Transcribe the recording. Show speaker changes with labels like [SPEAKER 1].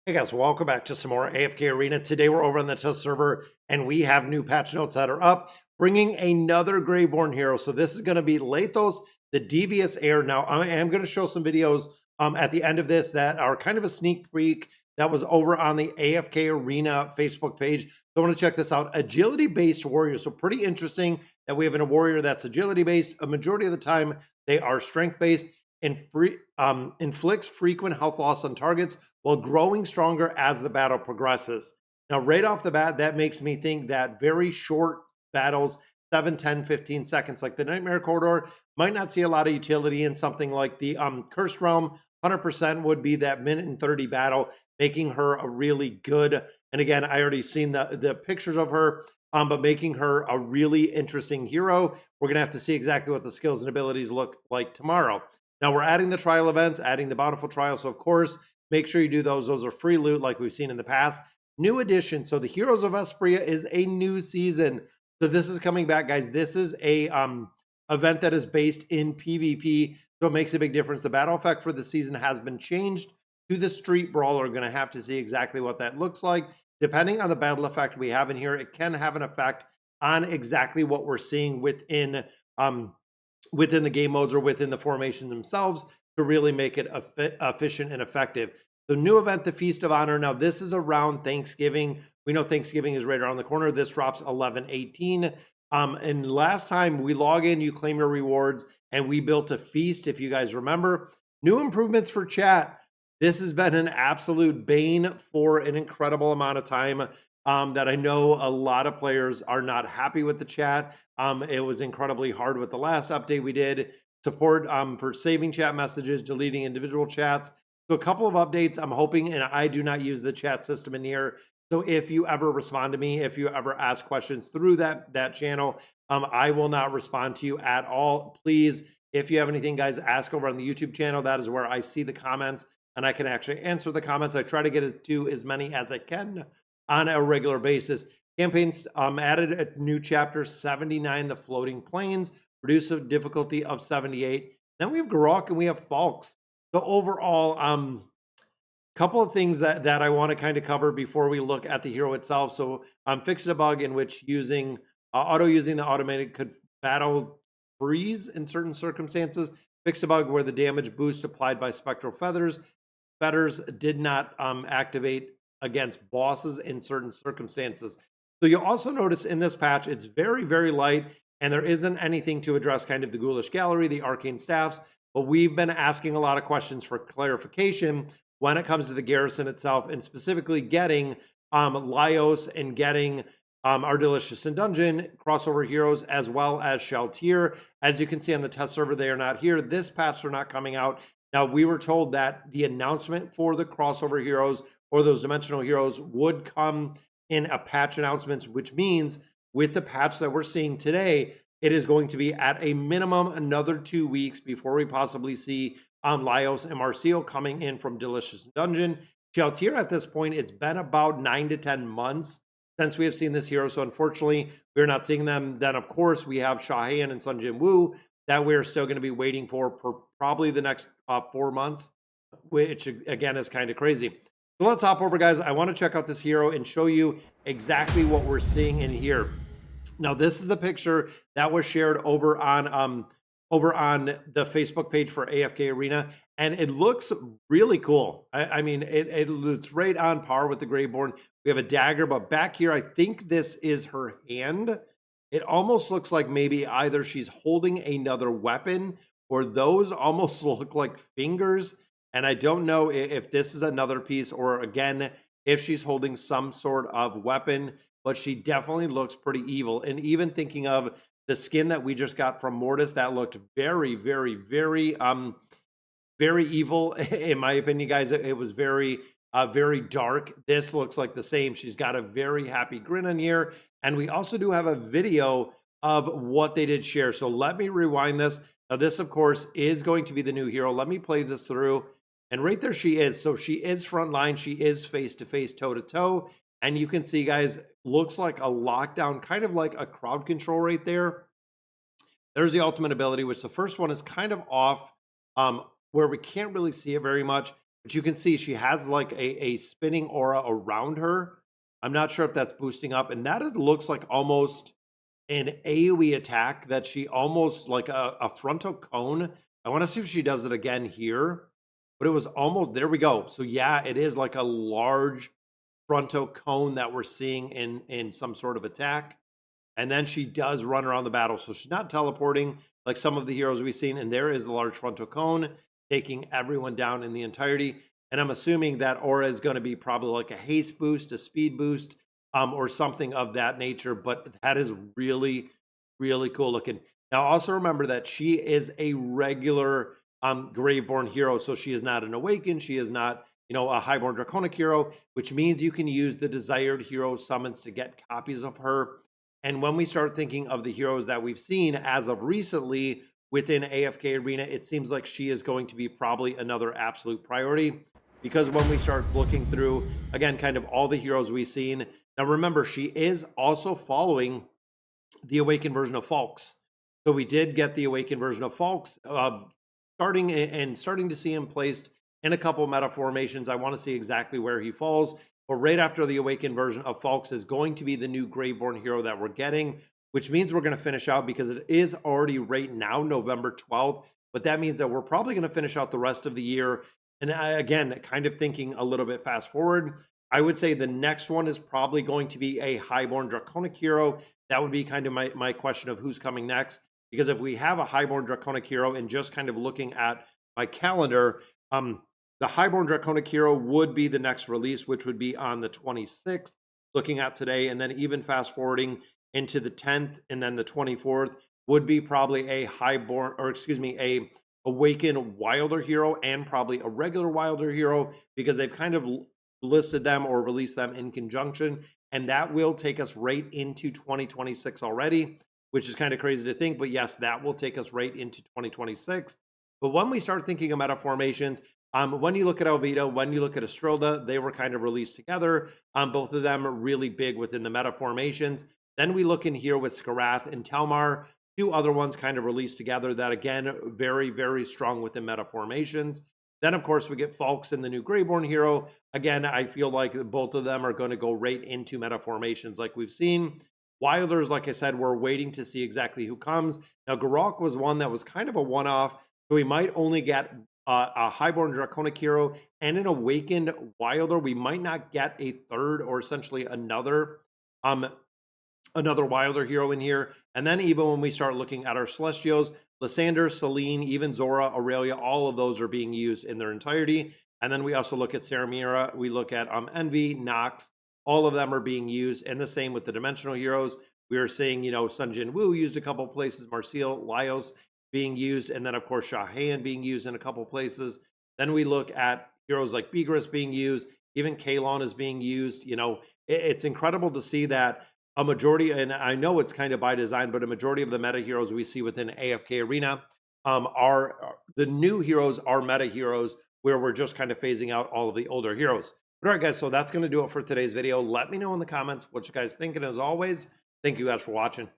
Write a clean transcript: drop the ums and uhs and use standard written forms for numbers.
[SPEAKER 1] Hey guys, welcome back to some more AFK Arena. Today we're over on the test server and we have new patch notes that are up, bringing another Graveborn hero. So this is going to be Lethos, the Devious Heir. Now I am going to show some videos at the end of this that are kind of a sneak peek that was over on the AFK Arena Facebook page. So I want to check this out. Agility-based warrior. So pretty interesting that we have a warrior that's agility-based. A majority of the time they are strength-based and inflicts frequent health loss on targets while growing stronger as the battle progresses. Now, right off the bat, that makes me think that very short battles, 7, 10, 15 seconds, like the Nightmare Corridor, might not see a lot of utility in something like the Cursed Realm. 100% would be that minute and 30 battle, making her a really good, and again, I already seen the pictures of her, but making her a really interesting hero. We're going to have to see exactly what the skills and abilities look like tomorrow. Now, we're adding the trial events, adding the Bountiful Trial, so of course, make sure you do those. Those are free loot like we've seen in the past. New edition. So the Heroes of Espria is a new season. So this is coming back, guys. This is a event that is based in PvP. So it makes a big difference. The battle effect for the season has been changed to the Street Brawl. We're going to have to see exactly what that looks like. Depending on the battle effect we have in here, it can have an effect on exactly what we're seeing within the game modes or within the formations themselves to really make it efficient and effective. The new event, the Feast of Honor. Now, this is around Thanksgiving. We know Thanksgiving is right around the corner. This drops 11/18. And last time we log in, you claim your rewards, and we built a feast, if you guys remember. New improvements for chat. This has been an absolute bane for an incredible amount of time that I know a lot of players are not happy with the chat. It was incredibly hard with the last update we did. Support for saving chat messages, deleting individual chats. So a couple of updates I'm hoping, and I do not use the chat system in here. So if you ever respond to me, if you ever ask questions through that channel, I will not respond to you at all. Please, if you have anything, guys, ask over on the YouTube channel. That is where I see the comments and I can actually answer the comments. I try to get to as many as I can on a regular basis. Campaigns added a new chapter 79, the Floating Plains, reduce a difficulty of 78. Then we have Garok and we have Falks. So overall, couple of things that I want to kind of cover before we look at the hero itself. So fixed a bug in which using using the automated could battle freeze in certain circumstances. Fixed a bug where the damage boost applied by spectral feathers did not activate against bosses in certain circumstances. So you'll also notice in this patch, it's very, very light, and there isn't anything to address kind of the Ghoulish Gallery, the Arcane Staffs, but we've been asking a lot of questions for clarification when it comes to the garrison itself, and specifically getting Lethos and getting our Delicious in Dungeon crossover heroes, as well as Sheltier. As you can see on the test server, they are not here. This patch, they're not coming out. Now, we were told that the announcement for the crossover heroes or those dimensional heroes would come in a patch announcements, which means with the patch that we're seeing today, it is going to be at a minimum another 2 weeks before we possibly see Lethos and Marcio coming in from Delicious Dungeon. Sheltier at this point, it's been about 9 to 10 months since we have seen this hero. So unfortunately, we're not seeing them. Then, of course, we have Shahan and Sun Jin Woo that we're still going to be waiting for probably the next 4 months, which again is kind of crazy. So let's hop over, guys. I want to check out this hero and show you exactly what we're seeing in here. Now, this is the picture that was shared over on the Facebook page for AFK Arena, and it looks really cool. I mean, it's right on par with the Graveborn. We have a dagger, but back here, I think this is her hand. It almost looks like maybe either she's holding another weapon, or those almost look like fingers. And I don't know if this is another piece, or again, if she's holding some sort of weapon, but she definitely looks pretty evil. And even thinking of the skin that we just got from Mortis, that looked very, very, very, very evil, in my opinion, guys. It was very, very dark. This looks like the same. She's got a very happy grin on here. And we also do have a video of what they did share. So let me rewind this. Now, this, of course, is going to be the new hero. Let me play this through. And right there she is. So she is frontline. She is face-to-face, toe-to-toe. And you can see, guys, looks like a lockdown, kind of like a crowd control right there. There's the ultimate ability, which the first one is kind of off, where we can't really see it very much. but you can see she has like a spinning aura around her. I'm not sure if that's boosting up, and that it looks like almost an AoE attack that she almost like a frontal cone. I want to see if she does it again here, but it was almost there we go. So yeah, it is like a large frontal cone that we're seeing in some sort of attack. And then she does run around the battle. So she's not teleporting like some of the heroes we've seen. And there is the large frontal cone taking everyone down in the entirety. And I'm assuming that aura is going to be probably like a haste boost, a speed boost, or something of that nature. But that is really, really cool looking. Now, also remember that she is a regular Graveborn hero. So she is not an Awakened. She is not, a Highborn Draconic hero, which means you can use the desired hero summons to get copies of her. And when we start thinking of the heroes that we've seen as of recently within AFK Arena, it seems like she is going to be probably another absolute priority, because when we start looking through, again, kind of all the heroes we've seen. Now, remember, she is also following the Awakened version of Falks. So we did get the Awakened version of Falks, starting to see him placed in a couple meta formations. I want to see exactly where he falls. But right after the Awakened version of Falks is going to be the new Graveborn hero that we're getting, which means we're going to finish out, because it is already right now November 12th. But that means that we're probably going to finish out the rest of the year. And again, kind of thinking a little bit fast forward, I would say the next one is probably going to be a Highborn Draconic hero. That would be kind of my question of who's coming next. Because if we have a Highborn Draconic hero, and just kind of looking at my calendar, the Highborn Draconic hero would be the next release, which would be on the 26th, looking at today. And then even fast forwarding into the 10th and then the 24th would be probably a a Awakened Wilder hero, and probably a regular Wilder hero, because they've kind of listed them or released them in conjunction. And that will take us right into 2026 already, which is kind of crazy to think. But yes, that will take us right into 2026. But when we start thinking of meta formations, when you look at Alvita, when you look at Estrilda, they were kind of released together. Both of them are really big within the meta formations. Then we look in here with Skarath and Telmar, two other ones kind of released together that, again, very, very strong within meta formations. Then, of course, we get Falks and the new Graveborn hero. Again, I feel like both of them are going to go right into meta formations like we've seen. Wilders, like I said, we're waiting to see exactly who comes. Now, Garok was one that was kind of a one-off, so we might only get a Highborn Draconic hero and an Awakened Wilder. We might not get a third, or essentially another Wilder hero in here. And then even when we start looking at our Celestials, Lysander, Selene, even Zora, Aurelia, all of those are being used in their entirety. And then we also look at Saramira, we look at Envy, Nox, all of them are being used. And the same with the dimensional heroes. We are seeing, Sun Jin Woo used a couple places, Marcial, Laios being used, and then of course Shahan being used in a couple places. Then we look at heroes like Begrus being used, even Kalon is being used. It's incredible to see that a majority, and I know it's kind of by design, but a majority of the meta heroes we see within AFK Arena are the new heroes, are meta heroes, where we're just kind of phasing out all of the older heroes. But all right, guys, so that's going to do it for today's video. Let me know in the comments what you guys think, and as always, thank you guys for watching.